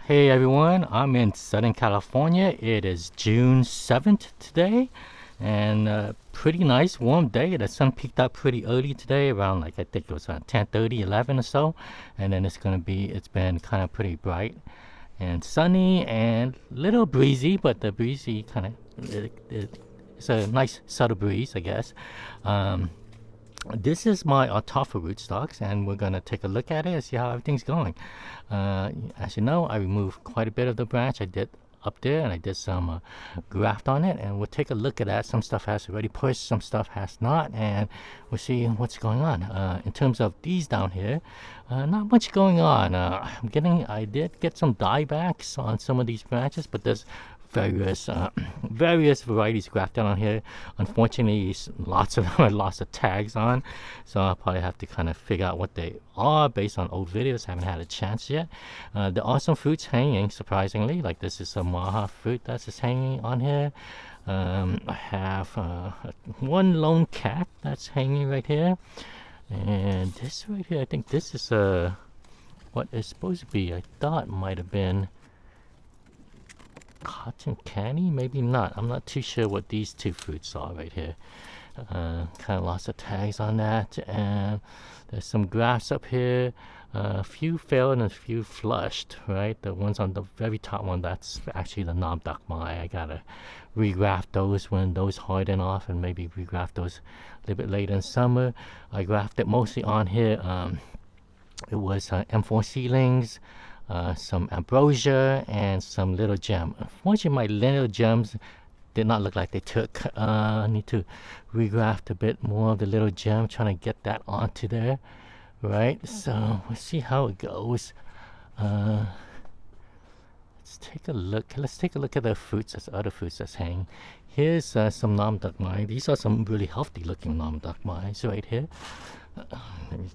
Hey everyone, I'm in Southern California. It is June 7th today, and pretty nice warm day. The sun peaked up pretty early today, around like I think it was around 10:30, 11 or so, and then it's been kind of pretty bright and sunny and little breezy, but the breezy it's a nice subtle breeze, I guess. Um, this is my Ataulfo rootstocks, and we're gonna take a look at it and see how everything's going. As you know, I removed quite a bit of the branch. I did up there, and I did some graft on it, and we'll take a look at that. Some stuff has already pushed, some stuff has not, and we'll see what's going on. In terms of these down here, not much going on. I did get some diebacks on some of these branches, but there's various various varieties grafted on here. Unfortunately, lots of them are lots of tags on, so I'll probably have to kind of figure out what they are based on old videos. Haven't had a chance yet. There are some fruits hanging, surprisingly. Like this is some maha fruit that's just hanging on here. I have one lone cat that's hanging right here, and this right here, I think this is what is supposed to be, I thought might have been cotton candy, maybe not. I'm not too sure what these two fruits are right here. Kind of lots of tags on that, and there's some grafts up here. A few failed and a few flushed, right? The ones on the very top one, that's actually the Nam Dak Mai. I gotta regraft those when those harden off, and maybe regraft those a little bit later in summer. I grafted mostly on here. It was M4 seedlings, some ambrosia, and some little gem. Unfortunately, my little gems did not look like they took. I need to regraft a bit more of the little gem, trying to get that onto there, right? So we'll see how it goes. Let's take a look. Let's take a look at the fruits. There's other fruits that's hanging. Here's some Nam Dak Mai. These are some really healthy looking Nam Dak Mai right here. Let me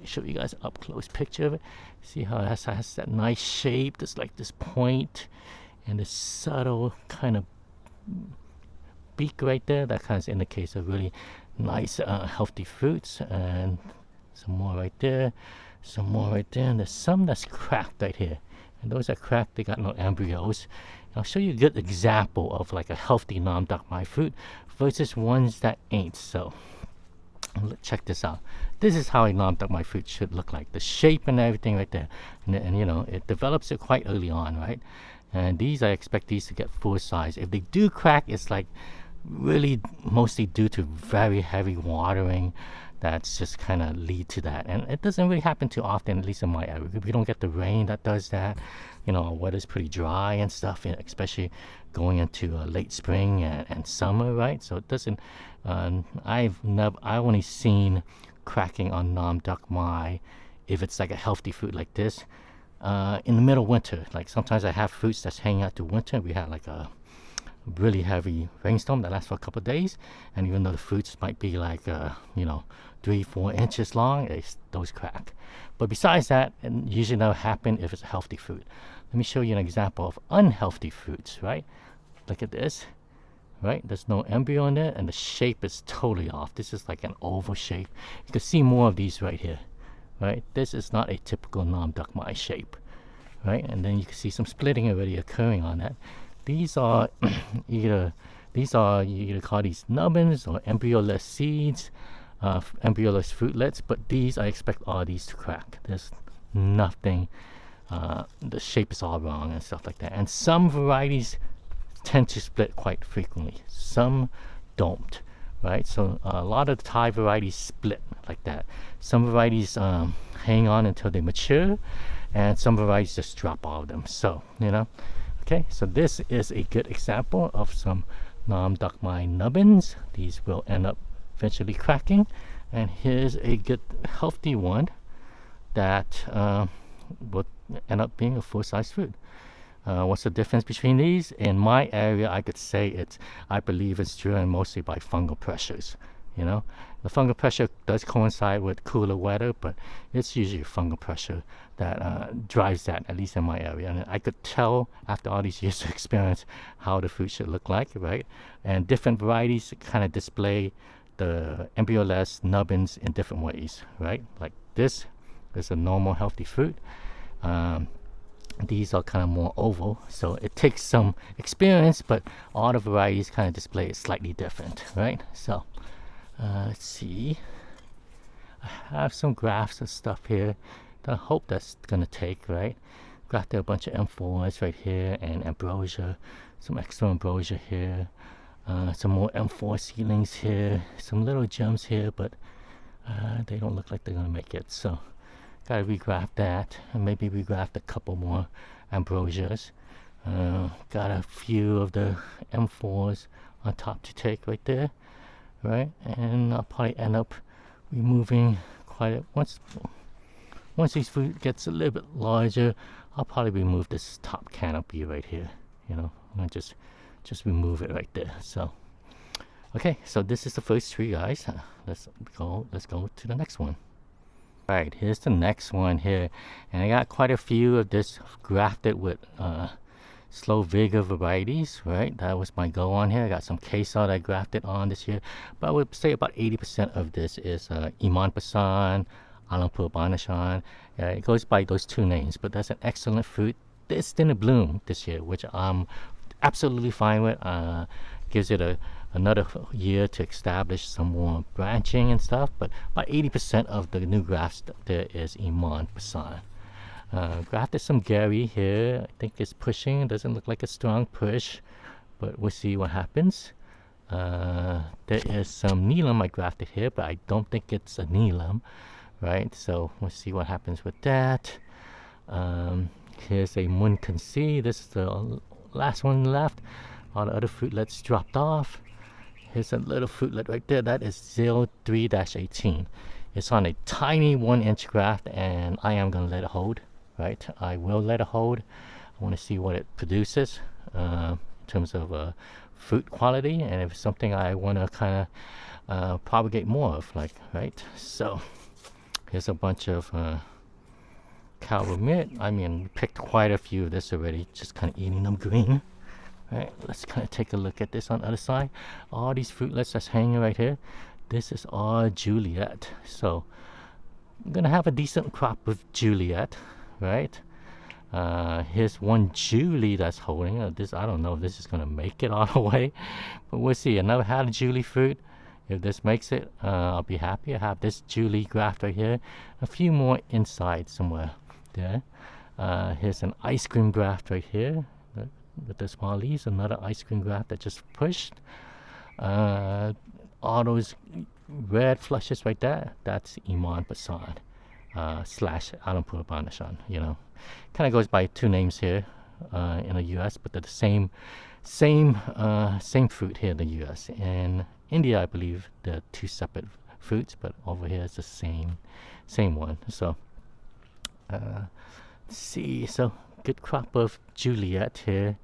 show you guys an up close picture of it. See how it has that nice shape. There's like this point and this subtle kind of beak right there. That kind of indicates a really nice, healthy fruits. And some more right there, some more right there, and there's some that's cracked right here. And those are cracked. They got no embryos. I'll show you a good example of like a healthy Nam Dak Mai fruit versus ones that ain't so. Check this out. This is how a Nam Dak Mai fruit should look like. The shape and everything right there. And you know, it develops it quite early on, right? And these, I expect these to get full size. If they do crack, it's like really mostly due to very heavy watering. That's just kind of lead to that. And it doesn't really happen too often, at least in my area. We don't get the rain that does that. You know, weather's pretty dry and stuff, especially going into late spring and summer, right? So it doesn't, I only seen cracking on Nam Dak Mai if it's like a healthy fruit like this in the middle of winter. Like sometimes I have fruits that's hanging out through winter. We had like a really heavy rainstorm that lasts for a couple of days, and even though the fruits might be like 3-4 inches long, those crack. But besides that, it usually never happen if it's a healthy fruit. Let me show you an example of unhealthy fruits, right? Look at this, right? There's no embryo in there, and the shape is totally off. This is like an oval shape. You can see more of these right here, right? This is not a typical Nam Dak Mai shape, right? And then you can see some splitting already occurring on that. These are you either call these nubbins or embryoless seeds, embryoless fruitlets, but these I expect all these to crack. There's nothing, the shape is all wrong and stuff like that. And some varieties tend to split quite frequently, some don't, right? So a lot of the Thai varieties split like that. Some varieties hang on until they mature, and some varieties just drop all of them. So, you know. Okay, so this is a good example of some Nam Dak Mai nubbins. These will end up eventually cracking. And here's a good healthy one that will end up being a full-size fruit. What's the difference between these? In my area, I could say I believe it's driven mostly by fungal pressures. You know, the fungal pressure does coincide with cooler weather, but it's usually fungal pressure that drives that, at least in my area. And I could tell after all these years of experience how the fruit should look like, right? And different varieties kind of display the embryoless nubbins in different ways, right? Like this is a normal healthy fruit. These are kind of more oval, so it takes some experience, but all the varieties kind of display is slightly different, right? So let's see. I have some graphs of stuff here that I hope that's gonna take, right? Got a bunch of M4s right here and ambrosia, some extra ambrosia here, some more M4 seedlings here, some little gems here, but they don't look like they're gonna make it. So gotta regraft that, and maybe regraft a couple more ambrosias. Got a few of the M4s on top to take right there, right? And I'll probably end up removing quite a, once these fruit gets a little bit larger, I'll probably remove this top canopy right here. You know, I'm gonna just remove it right there. So okay, so this is the first tree, guys. Let's go to the next one. Right, here's the next one here, and I got quite a few of this grafted with slow vigor varieties, right? That was my go on here. I got some queso that I grafted on this year, but I would say about 80% of this is Iman Pasan, Ataulfo Banashan. It goes by those two names, but that's an excellent fruit. It's didn't bloom this year, which I'm absolutely fine with. Gives it another year to establish some more branching and stuff, but about 80% of the new grafts there is Iman Pasan. Grafted some Gary here. I think it's pushing. It doesn't look like a strong push, but we'll see what happens. There is some Neelam I grafted here, but I don't think it's a Neelam, right? So we'll see what happens with that. Here's a Munkansi. This is the last one left. All the other fruitlets dropped off. Here's a little fruitlet right there. That is 03-18. It's on a tiny 1-inch graft, and I am going to let it hold, right? I will let it hold. I want to see what it produces in terms of fruit quality, and if it's something I want to kind of propagate more of, like, right? So here's a bunch of Calvamit. I mean, we picked quite a few of this already, just kind of eating them green. Right, let's kind of take a look at this on the other side. All these fruitlets that's hanging right here, this is all Juliet. So I'm gonna have a decent crop of Juliet, right? Here's one Julie that's holding this. I don't know if this is gonna make it all the way, but we'll see. I never had a Julie fruit. If this makes it, I'll be happy. I have this Julie graft right here, a few more inside somewhere there. Here's an ice cream graft right here with the small leaves, another ice cream graft that just pushed. All those red flushes right there, that's Iman Pasan / Ataulfo Banashan. You know, kind of goes by two names here in the U.S., but they're the same fruit here in the U.S. In India, I believe they're two separate fruits, but over here it's the same one. So let's see. So good crop of Juliet here.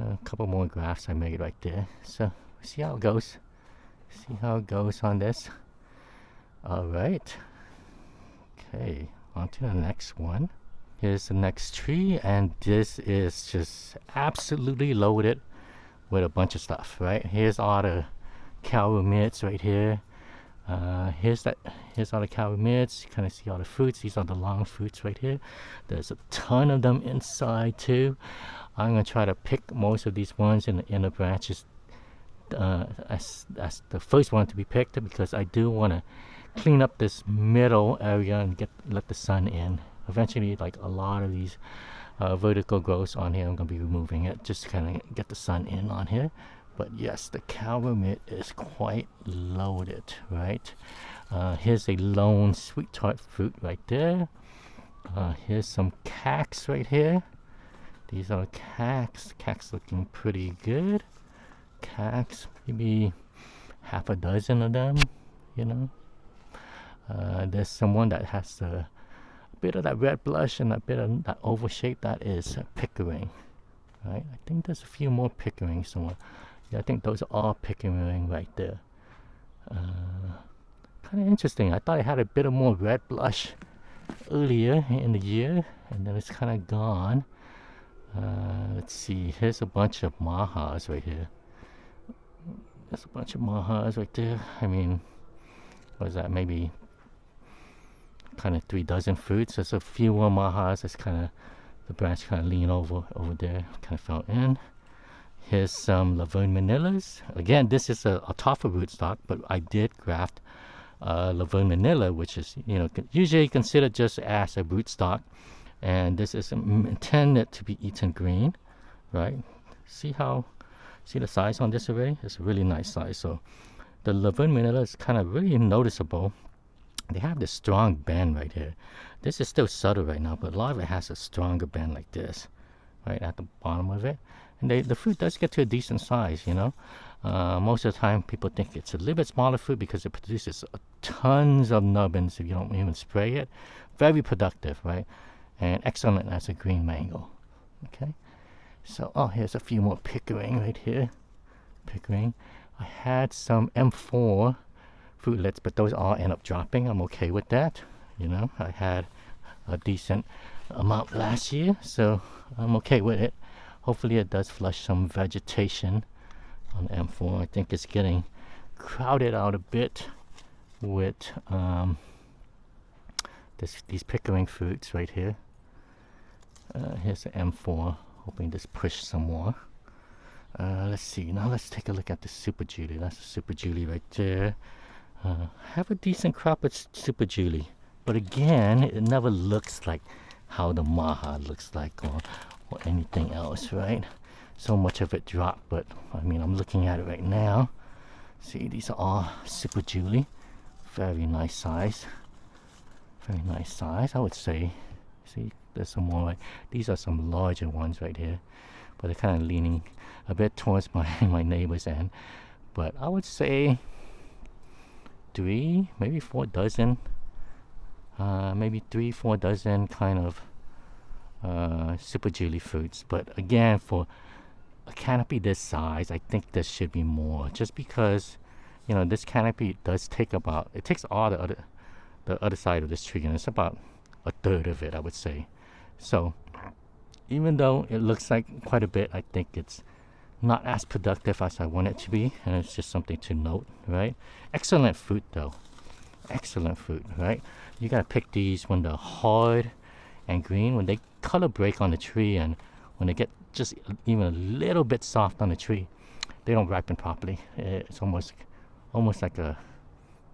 A couple more grafts I made right there. So see how it goes. See how it goes on this. All right. Okay, on to the next one. Here's the next tree, and this is just absolutely loaded with a bunch of stuff, right? Here's all the Calvamits right here. Here's all the Calvamits. You kind of see all the fruits. These are the long fruits right here. There's a ton of them inside too. I'm gonna try to pick most of these ones in the inner branches as the first one to be picked, because I do want to clean up this middle area and let the sun in. Eventually, like a lot of these vertical growths on here, I'm gonna be removing it just to kind of get the sun in on here. But yes, the Calvamit is quite loaded, right? Here's a lone sweet tart fruit right there. Here's some cax right here. These are cax. Cax looking pretty good. Cax, maybe half a dozen of them, you know. There's someone that has a bit of that red blush and a bit of that oval shape. That is Pickering, right? I think there's a few more Pickering somewhere. Yeah, I think those are all Pickering right there. Kind of interesting. I thought I had a bit of more red blush earlier in the year, and then it's kind of gone. Let's see. Here's a bunch of Mahas right here. There's a bunch of Mahas right there. I mean, what is that? Maybe kind of 3 dozen fruits. There's a few more Mahas that's kind of the branch kind of lean over there, kind of fell in. Here's some Laverne Manillas. Again, this is a Ataulfo rootstock, but I did graft Laverne Manilla, which is, usually considered just as a rootstock. And this is intended to be eaten green, right? See the size on this already? It's a really nice size. So the Laverne Manilla is kind of really noticeable. They have this strong bend right here. This is still subtle right now, but a lot of it has a stronger bend like this, right at the bottom of it. And the fruit does get to a decent size, Most of the time, people think it's a little bit smaller fruit because it produces tons of nubbins if you don't even spray it. Very productive, right? And excellent as a green mango. Okay. So, here's a few more pickering right here. Pickering. I had some M4 fruitlets, but those all end up dropping. I'm okay with that. I had a decent amount last year, so I'm okay with it. Hopefully it does flush some vegetation on M4. I think it's getting crowded out a bit with these pickering fruits right here. Here's the M4. Hoping this push some more. Let's see. Now let's take a look at the Super Julie. That's the Super Julie right there. Have a decent crop of Super Julie. But again, it never looks like how the Maha looks like or anything else, right? So much of it dropped, but I'm looking at it right now. See, these are all Super Julie. Very nice size. Very nice size, I would say. See, there's some more. These are some larger ones right here, but they're kind of leaning a bit towards my neighbor's end. But I would say 3, maybe 4 dozen. Maybe 3-4 dozen kind of Super Julie fruits. But again, for a canopy this size, I think there should be more. Just because, this canopy does take it takes all the other side of this tree, and it's about a third of it, I would say. So even though it looks like quite a bit, I think it's not as productive as I want it to be, and it's just something to note, right? Excellent fruit though. Excellent fruit, right? You gotta pick these when they're hard and green, when they color break on the tree, and when they get just even a little bit soft on the tree, they don't ripen properly. It's almost like a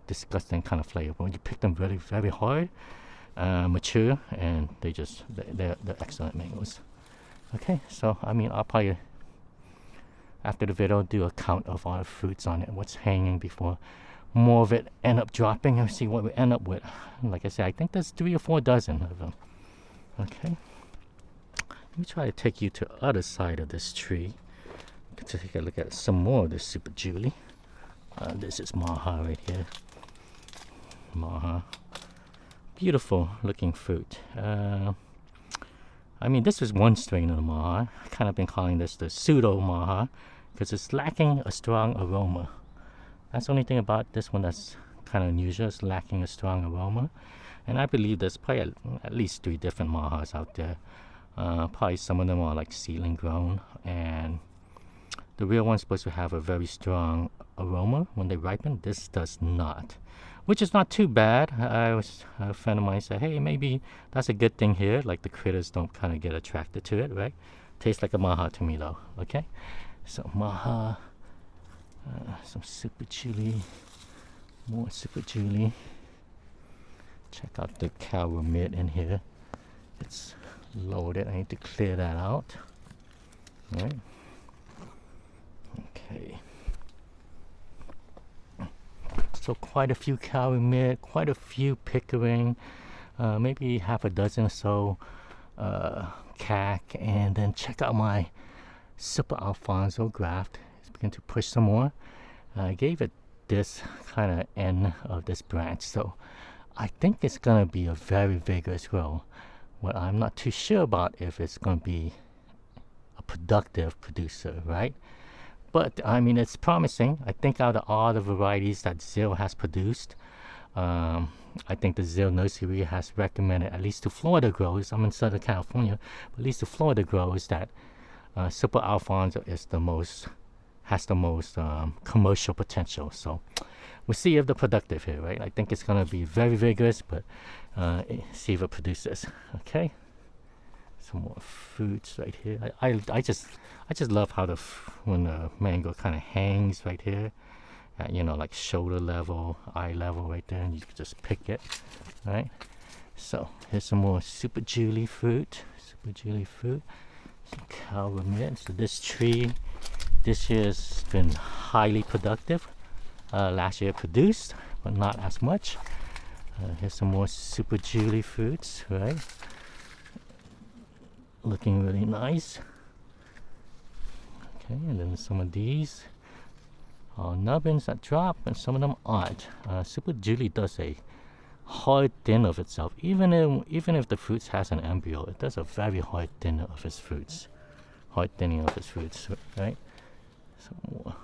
disgusting kind of flavor. When you pick them very, very hard, mature, and they're excellent mangoes. Okay, so I'll probably after the video do a count of all the fruits on it, what's hanging, before more of it end up dropping, and see what we end up with. Like I said, I think there's 3 or 4 dozen of them. Okay, let me try to take you to the other side of this tree to take a look at some more of this Super Julie. This is Maha right here. Maha. Beautiful looking fruit. This is one strain of the Maha. I've kind of been calling this the pseudo Maha because it's lacking a strong aroma. That's the only thing about this one that's kind of unusual. It's lacking a strong aroma. And I believe there's probably at least 3 different Mahas out there. Probably some of them are like seedling grown, and the real one's supposed to have a very strong aroma when they ripen. This does not, which is not too bad. A friend of mine said, hey, maybe that's a good thing here, like the critters don't kind of get attracted to it, right? Tastes like a Maha to me though. Okay, so Maha, some Super Julie, more Super Julie. Check out the Caramid in here. It's loaded. I need to clear that out. All right. Okay. So quite a few Caramid, quite a few Pickering, maybe half a dozen or so CAC, and then check out my Super Alfonso graft. It's beginning to push some more. I gave it this kind of end of this branch, so I think it's going to be a very vigorous grow. What I'm not too sure about if it's going to be a productive producer, right? But it's promising. I think out of all the varieties that Zill has produced, I think the Zill nursery has recommended, at least to Florida growers, I'm in Southern California, but at least to Florida growers, that Super Alfonso has the most commercial potential. So we'll see if they're productive here, right? I think it's going to be very vigorous, but see if it produces. Okay, Some more fruits right here. I just love how when the mango kind of hangs right here at, like shoulder level, eye level right there, and you can just pick it, right? So here's some more super Julie fruit. Some calumet. So this tree this year has been highly productive. Last year produced, but not as much. Here's some more super Julie fruits, right? Looking really nice. Okay, and then some of these are nubbins that drop, and some of them aren't. Super Julie does a hard thin of itself. Even if the fruits has an embryo, it does a very hard thin of its fruits. Hard thinning of its fruits, right? Some more.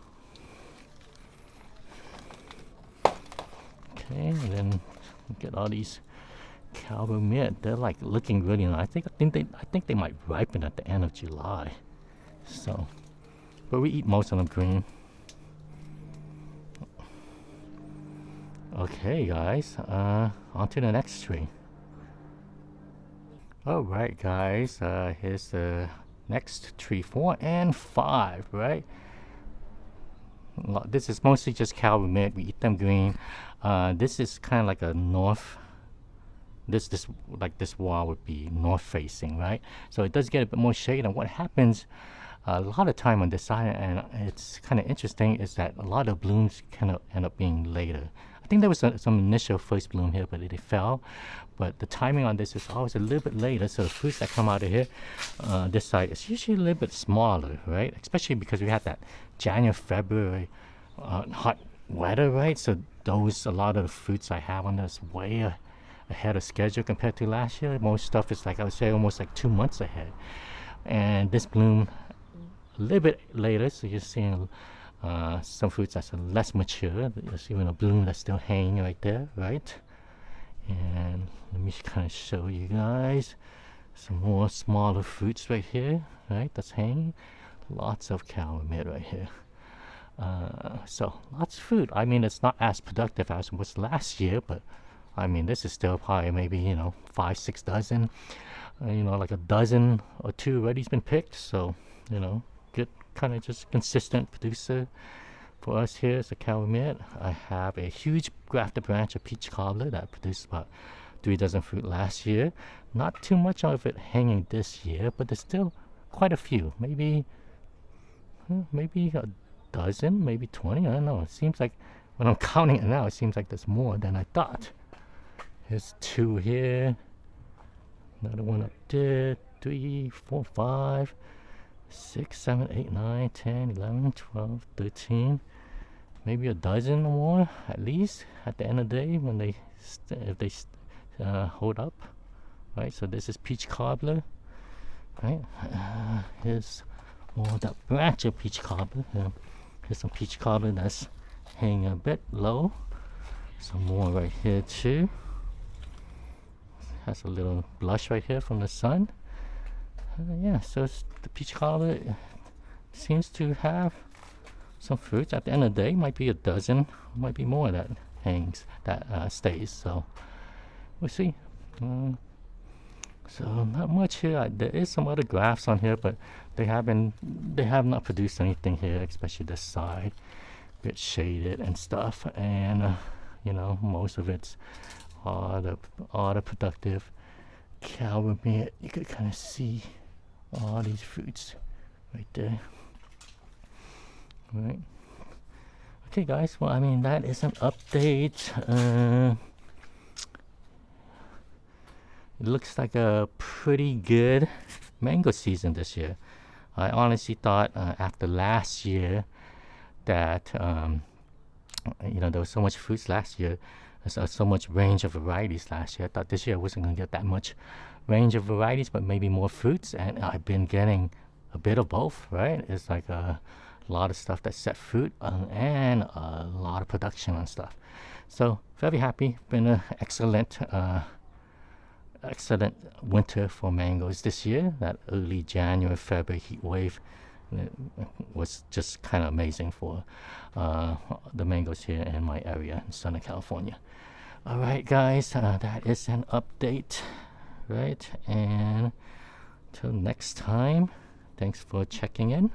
Okay, and then get all these calumet. They're like looking really nice. I think they might ripen at the end of July. So, but we eat most of them green. Okay, guys. On to the next tree. All right, guys. Here's the next tree, 4 and 5. Right. This is mostly just calumet. We eat them green. This is kind of like a north. This wall would be north facing, right? So it does get a bit more shade. And what happens a lot of time on this side, and it's kind of interesting, is that a lot of blooms kind of end up being later. I think there was some initial first bloom here, but it fell. But the timing on this is always a little bit later. So the fruits that come out of here, this side, is usually a little bit smaller, right? Especially because we had that January, February hot weather, right? So a lot of the fruits I have on this way ahead of schedule compared to last year. Most stuff is like, I would say, almost like 2 months ahead. And this bloom a little bit later, so you're seeing some fruits that's less mature. There's even a bloom that's still hanging right there, right? And let me kind of show you guys some more smaller fruits right here, right? That's hanging. Lots of calumet right here. So lots of fruit. I mean, it's not as productive as it was last year, but I mean, this is still probably maybe 5, 6 dozen. Like a dozen or two already's been picked. So good, kind of just consistent producer for us here is a calumet. I have a huge grafted branch of peach cobbler that produced about 3 dozen fruit last year. Not too much of it hanging this year, but there's still quite a few. Maybe a dozen, maybe 20. I don't know. It seems like when I'm counting it now, it seems like there's more than I thought. Here's 2 here. Another one up there. 3, 4, 5, 6, 7, 8, 9, 10, 11, 12, 13. Maybe a dozen or more at least at the end of the day when if they hold up, right? So this is peach cobbler, right? Here's more of that branch of peach cobbler. Here's some peach cobbler that's hanging a bit low. Some more right here too. Has a little blush right here from the sun. Yeah, so the peach cobbler seems to have some fruits. At the end of the day, might be a dozen, might be more that hangs, that stays. So we'll see. So not much here. There is some other grafts on here, but they have not produced anything here, especially this side, a bit shaded and stuff. And most of it's all the productive calumet. You could kind of see all these fruits right there. Right. Okay, guys. Well, I mean, that is an update. It looks like a pretty good mango season this year. I honestly thought after last year that there was so much fruits last year, so much range of varieties last year. I thought this year I wasn't going to get that much range of varieties, but maybe more fruits, and I've been getting a bit of both, right? It's like a lot of stuff that's set fruit and a lot of production on stuff. So very happy. Been an excellent winter for mangoes this year. That early January, February heat wave was just kind of amazing for the mangoes here in my area in Southern California. All right, guys, that is an update, right? And Till next time, thanks for checking in.